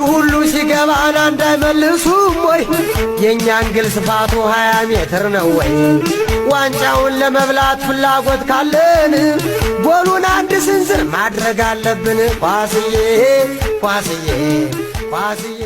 ሁሉ ሲገባን እንዳይመልሱም ወይ የእኛን ግል ስፋቱ 20 ሜትር ነው ወይ ዋንጫውን ለመብላት ፍላጎት ካለን ጎሉን አንድ ስንዝር ማድረግ አለብን ኳስዬ ኳስዬ ኳስዬ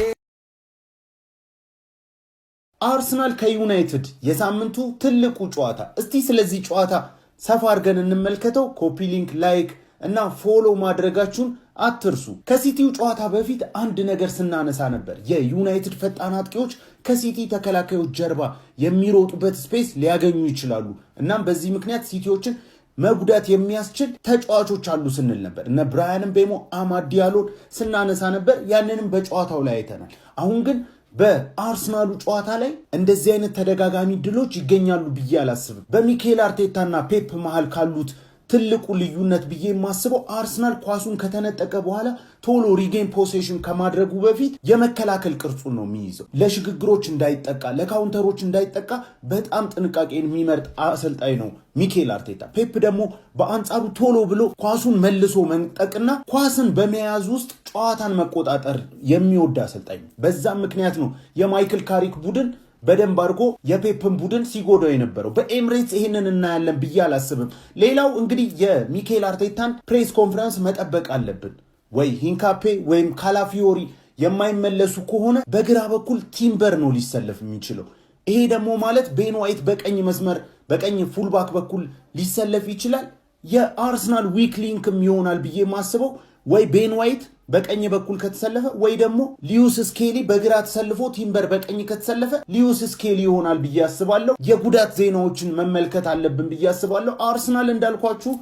አርሰናል ከዩናይትድ የሳምንቱ ትልቁ ጨዋታ እስቲ ስለዚህ ጨዋታ ሰፋ አድርገን እንመልከተው ኮፒ ሊንክ ላይክ እና ፎሎ ማድረጋችሁን አትርሱ ከሲቲው ጨዋታ በፊት አንድ ነገር ስናነሳ ነበር የዩናይትድ ፈጣን አጥቂዎች ከሲቲ ተከላካዮች ጀርባ የሚሮጡበት ስፔስ ሊያገኙ ይችላሉ እናም በዚህ ምክንያት ሲቲዎችን መጉዳት የሚያስችል ተጫዋቾች አሉ ስንል ነበር እነ ብራያን ምቤሞ አማድ ዲያሎን ስናነሳ ነበር ያንንም በጨዋታው ላይ አይተናል አሁን ግን በአርሰናሉ ጨዋታ ላይ እንደዚህ አይነት ተደጋጋሚ ድሎች ይገኛሉ ብዬ አላስብም በሚኬል አርቴታና ፔፕ መሃል ካሉት ትልቁ ልዩነት ብዬ ማስበው አርሰናል ኳሱን ከተነጠቀ በኋላ ቶሎ ሪጌን ፖሴሽን ከማድረጉ በፊት የመከላከል ቅርጹን ነው የሚይዘው ለሽግግሮች እንዳይጠቃ ለካውንተሮች እንዳይጠቃ በጣም ጥንቃቄን የሚመርጥ አሰልጣኝ ነው ሚኬል አርቴታ ፔፕ ደግሞ በአንጻሩ ቶሎ ብሎ ኳሱን መልሶ መንጠቅና ኳስን በመያዝ ውስጥ ጨዋታን መቆጣጠር የሚወድ አሰልጣኝ በዛም ምክንያት ነው የማይክል ካሪክ ቡድን በደንብ አድርጎ የፔፕን ቡድን ሲጎዳው የነበረው በኤምሬትስ ይሄንን እናያለን ብዬ አላስብም ሌላው እንግዲህ የሚኬል አርቴታን ፕሬስ ኮንፈረንስ መጠበቅ አለብን ወይ ሂንካፔ ወይም ካላፊዮሪ የማይመለሱ ከሆነ በግራ በኩል ቲምበር ነው ሊሰለፍ የሚችለው ይሄ ደግሞ ማለት ቤን ዋይት በቀኝ መስመር በቀኝ ፉልባክ በኩል ሊሰለፍ ይችላል የአርሰናል ዊክ ሊንክም ይሆናል ብዬ ማስበው ወይ ቤን ዋይት በቀኝ በኩል ከተሰለፈ ወይ ደግሞ ሊዩስ ስኬሊ በግራ ተሰልፎ ቲምበር በቀኝ ከተሰለፈ ሊዩስ ስኬሊ ይሆናል ብዬ አስባለሁ የጉዳት ዜናዎችን መመልከት አለብን ብዬ አስባለሁ አርሰናል እንዳልኳችሁ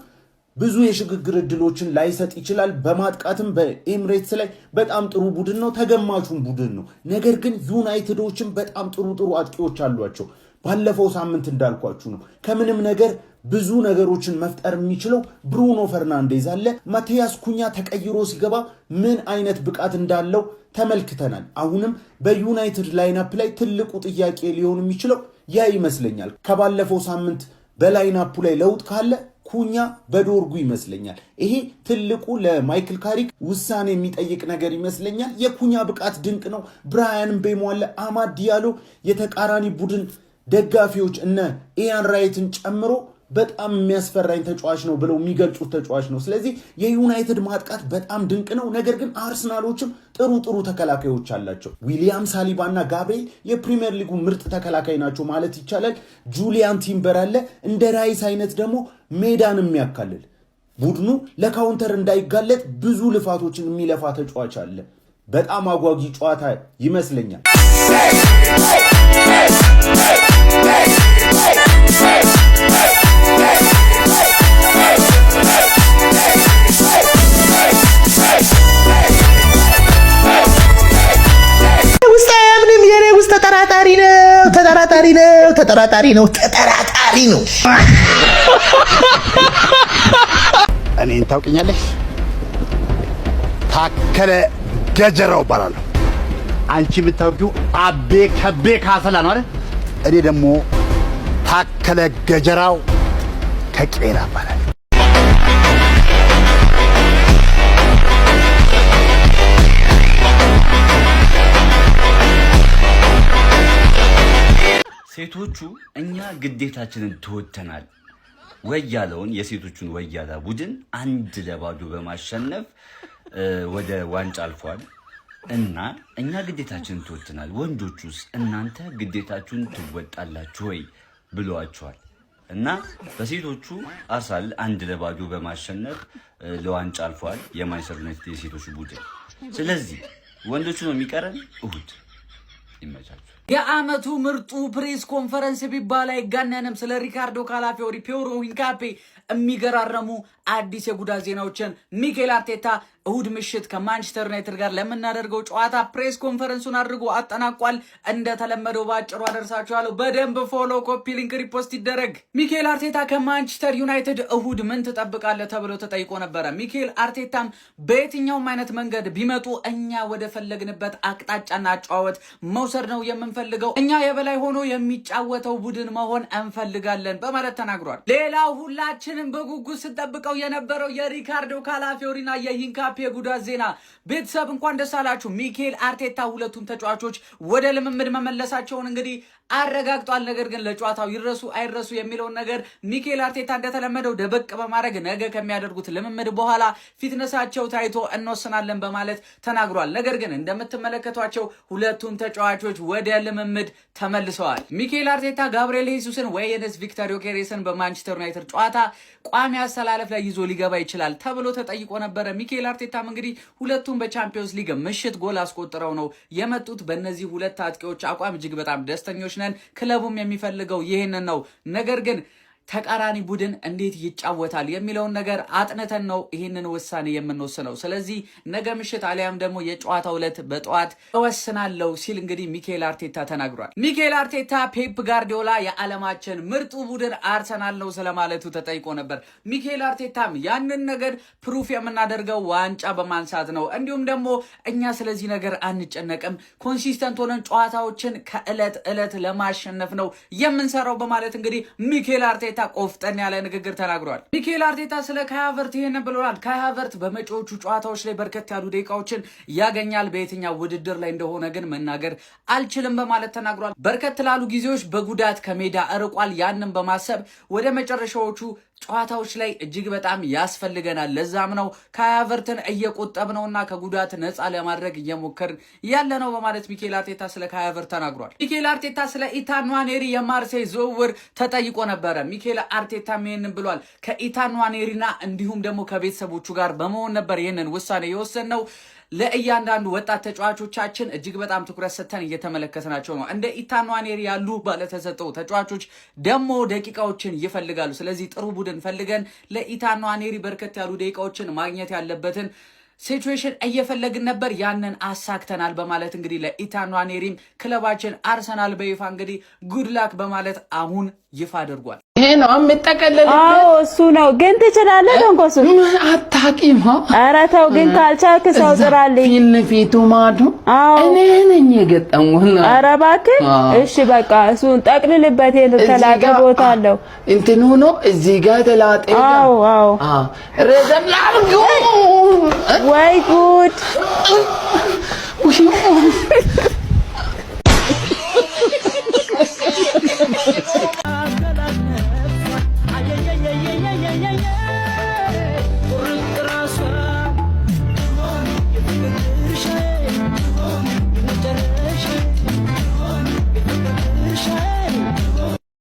ብዙ የሽግግር እድሎችን ላይሰጥ ይችላል በማጥቃትም በኤምሬትስ ላይ በጣም ጥሩ ቡድን ነው ተገማቹን ቡድን ነው ነገር ግን ዩናይትዶችን በጣም ጥሩ አጥቂዎች አሏቸው ባለፈው ሳምንት እንዳልኳችሁ ነው ከምንም ነገር ብዙ ነገሮችን መፍጠር የሚችለው ብሩኖ ፈርናንዴዝ አለ ማቲያስ ኩኛ ተቀይሮ ሲገባ ምን አይነት ብቃት እንዳለው ተመልክተናል አሁንም በዩናይትድ ላይናፕ ላይ ትልቁ ጥያቄ ሊሆን የሚችለው ያ ይመስለኛል ከባለፈው ሳምንት በላይናፑ ላይ ለውጥ ካለ ኩኛ በዶርጉ ይመስለኛል ይሄ ትልቁ ለማይክል ካሪክ ውሳኔ የሚጠይቅ ነገር ይመስለኛል የኩኛ ብቃት ድንቅ ነው ብራያን ምቤሞ አለ አማድ ዲያሎ የተቃራኒ ቡድን ደጋፊዎች እነ ኢያን ራይትን ጨምሮ በጣም የሚያስፈራኝ ተጫዋች ነው ብለው የሚገልጹት ተጫዋች ነው ስለዚህ የዩናይትድ ማጥቃት በጣም ድንቅ ነው ነገር ግን አርሰናሎችም ጥሩ ተከላካዮች አላቸው ዊሊያም ሳሊባና ጋብሪኤል የፕሪሚየር ሊጉ ምርጥ ተከላካይ ናቸው ማለት ይቻላል ጁሊያን ቲምበር አለ እንደ ራይስ አይነት ደግሞ ሜዳን የሚያካልል ቡድኑ ለካውንተር እንዳይጋለጥ ብዙ ልፋቶችን የሚለፋ ተጫዋች አለ በጣም አጓጊ ጨዋታ ይመስለኛል ተጠራጣሪ ነው እኔን ታውቂኛለሽ ታከለ ገጀራው ባላለው አንቺ የምታውቂው አቤ ከቤ ካሰላ ነው አይደል እኔ ደግሞ ታከለ ገጀራው ከቄራ ባላለው ሴቶቹ እኛ ግዴታችንን ተወጥተናል ወያለውን የሴቶቹን ወያላ ቡድን 1-0 በማሸነፍ ወደ ዋንጫ አልፏል እና እኛ ግዴታችንን ተወጥተናል ወንዶቹስ እናንተ ግዴታችሁን ትወጣላችሁ ወይ ብለዋቸዋል እና በሴቶቹ አርሰናል 1-0 በማሸነፍ ለዋንጫ አልፏል የማንቸስተር ዩናይትድ የሴቶቹ ቡድን ስለዚህ ወንዶቹ ነው የሚቀረን እሁድ ይመቻችሁ የአመቱ ምርጡ ፕሬስ ኮንፈረንስ ቢባል አይጋነንም ስለ ሪካርዶ ካላፊዮሪ ፒየሮ ሂንካፔ የሚገራረሙ አዲስ የጉዳት ዜናዎችን ሚኬል አርቴታ እሁድ ምሽት ከማንቸስተር ዩናይትድ ጋር ለምናደርገው ጨዋታ ፕሬስ ኮንፈረንሱን አድርጎ አጠናቋል እንደተለመደው ባጭሩ አደርሳችኋለሁ በደንብ ፎሎ ኮፒ ሊንክ ሪፖስት ይደረግ ሚኬል አርቴታ ከማንቸስተር ዩናይትድ እሁድ ምን ትጠብቃለህ ተብሎ ተጠይቆ ነበር ሚኬል አርቴታም በየትኛውም አይነት መንገድ ቢመጡ እኛ ወደ ፈለግንበት አቅጣጫና አጫወት መውሰድ ነው የምንፈልገው እኛ የበላይ ሆኖ የሚጫወተው ቡድን መሆን እንፈልጋለን በማለት ተናግሯል ሌላው ሁላችንም በጉጉት ስንጠብቀው የነበረው የሪካርዶ ካላፊዮሪና የሂንካ ሃፒ የጉዳት ዜና ቤተሰብ እንኳን ደስ አላችሁ። ሚኬል አርቴታ ሁለቱም ተጫዋቾች ወደ ልምምድ መመለሳቸውን እንግዲህ አረጋግጧል። ነገር ግን ለጨዋታው ይረሱ አይረሱ የሚለውን ነገር ሚኬል አርቴታ እንደተለመደው ደበቅ በማድረግ ነገ ከሚያደርጉት ልምምድ በኋላ ፊትነሳቸው ታይቶ እንወስናለን በማለት ተናግሯል። ነገር ግን እንደምትመለከቷቸው ሁለቱም ተጫዋቾች ወደ ልምምድ ተመልሰዋል። ሚኬል አርቴታ ጋብሪኤል ሄሱስን ወይስ ቪክቶር ዮኬሬስን በማንቸስተር ዩናይትድ ጨዋታ ቋሚ አሰላለፍ ላይ ይዞ ሊገባ ይችላል ተብሎ ተጠይቆ ነበረ። ሚኬል አርቴታም እንግዲህ ሁለቱም በቻምፒዮንስ ሊግ ምሽት ጎል አስቆጥረው ነው የመጡት። በእነዚህ ሁለት አጥቂዎች አቋም እጅግ በጣም ደስተኞች ነን፣ ክለቡም የሚፈልገው ይሄንን ነው። ነገር ግን ተቃራኒ ቡድን እንዴት ይጫወታል የሚለውን ነገር አጥነተን ነው ይሄንን ውሳኔ የምንወስነው። ስለዚህ ነገ ምሽት አሊያም ደግሞ የጨዋታው ዕለት በጠዋት እወስናለሁ ሲል እንግዲህ ሚኬል አርቴታ ተናግሯል። ሚኬል አርቴታ ፔፕ ጋርዲዮላ የዓለማችን ምርጡ ቡድን አርሰናል ነው ስለማለቱ ተጠይቆ ነበር። ሚኬል አርቴታም ያንን ነገር ፕሩፍ የምናደርገው ዋንጫ በማንሳት ነው፣ እንዲሁም ደግሞ እኛ ስለዚህ ነገር አንጨነቅም፣ ኮንሲስተንት ሆነን ጨዋታዎችን ከዕለት ዕለት ለማሸነፍ ነው የምንሰራው በማለት እንግዲህ ሚኬል አርቴታ ቆፍጠን ያለ ንግግር ተናግሯል። ሚኬል አርቴታ ስለ ካይ ሃቨርትዝ ይሄን ብሏል። ካይ ሃቨርትዝ በመጪዎቹ ጨዋታዎች ላይ በርከት ያሉ ደቂቃዎችን ያገኛል፣ በየትኛው ውድድር ላይ እንደሆነ ግን መናገር አልችልም በማለት ተናግሯል። በርከት ላሉ ጊዜዎች በጉዳት ከሜዳ እርቋል። ያንን በማሰብ ወደ መጨረሻዎቹ ጨዋታዎች ላይ እጅግ በጣም ያስፈልገናል። ለዛም ነው ካይ ሃቨርትዝን እየቆጠብነውና ከጉዳት ነፃ ለማድረግ እየሞከርን ያለ ነው በማለት ሚኬል አርቴታ ስለ ካይ ሃቨርትዝ ተናግሯል። ሚኬል አርቴታ ስለ ኢታን ንዋኔሪ የማርሴይ ዝውውር ተጠይቆ ነበረ። ሚኬል አርቴታ ይሄንን ብሏል። ከኢታን ንዋኔሪና እንዲሁም ደግሞ ከቤተሰቦቹ ጋር በመሆን ነበር ይሄንን ውሳኔ የወሰነው። ለእያንዳንዱ ወጣት ተጫዋቾቻችን እጅግ በጣም ትኩረት ሰጥተን እየተመለከትናቸው ነው። እንደ ኢታን ንዋኔሪ ያሉ ባለተሰጠው ተጫዋቾች ደግሞ ደቂቃዎችን ይፈልጋሉ። ስለዚህ ጥሩ ቡድን ፈልገን ለኢታን ንዋኔሪ በርከት ያሉ ደቂቃዎችን ማግኘት ያለበትን ሲቹዌሽን እየፈለግን ነበር፣ ያንን አሳክተናል በማለት እንግዲህ ለኢታን ንዋኔሪም ክለባችን አርሰናል በይፋ እንግዲህ ጉድላክ በማለት አሁን ይፋ አድርጓል። ይሄ ነው የምጠቀለልበት። አዎ እሱ ነው። ግን ትችላለህ ተንኮሱ? አታውቂም? ኧረ ተው ግን ካልቻልክ ሰው ጥራልኝ። ፊት ለፊቱ ማዶ እኔ ነኝ የገጠምኩት። ኧረ እባክህ እሺ በቃ እሱን ጠቅልልበት። የተላጠ ቦታ አለው እንትኑ ነው እዚህ ጋር ተላጠ። አዎ አዎ ረዘም ላድርገው። ወይ ጉድ!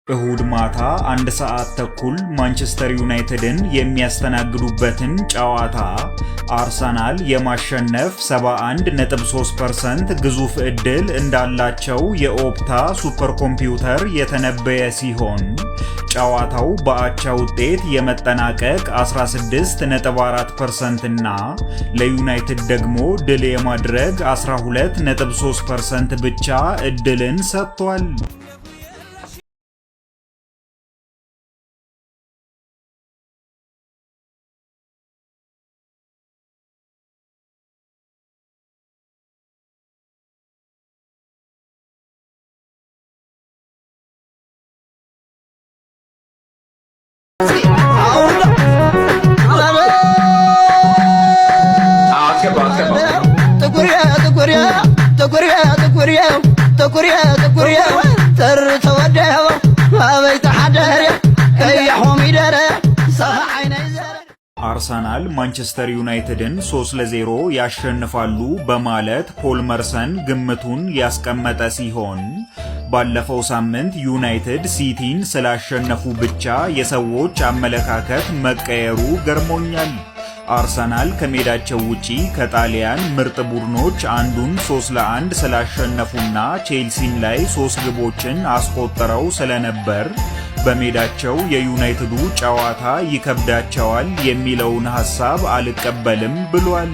እሁድ ማታ 1 ሰዓት ተኩል ማንቸስተር ዩናይትድን የሚያስተናግዱበትን ጨዋታ አርሰናል የማሸነፍ 71.3% ግዙፍ ዕድል እንዳላቸው የኦፕታ ሱፐር ኮምፒውተር የተነበየ ሲሆን ጨዋታው በአቻ ውጤት የመጠናቀቅ 16.4% እና ለዩናይትድ ደግሞ ድል የማድረግ 12.3% ብቻ ዕድልን ሰጥቷል። አርሰናል ማንቸስተር ዩናይትድን 3-0 ያሸንፋሉ በማለት ፖል መርሰን ግምቱን ያስቀመጠ ሲሆን ባለፈው ሳምንት ዩናይትድ ሲቲን ስላሸነፉ ብቻ የሰዎች አመለካከት መቀየሩ ገርሞኛል። አርሰናል ከሜዳቸው ውጪ ከጣሊያን ምርጥ ቡድኖች አንዱን 3-1 ስላሸነፉና ቼልሲም ላይ 3 ግቦችን አስቆጥረው ስለነበር በሜዳቸው የዩናይትዱ ጨዋታ ይከብዳቸዋል የሚለውን ሐሳብ አልቀበልም ብሏል።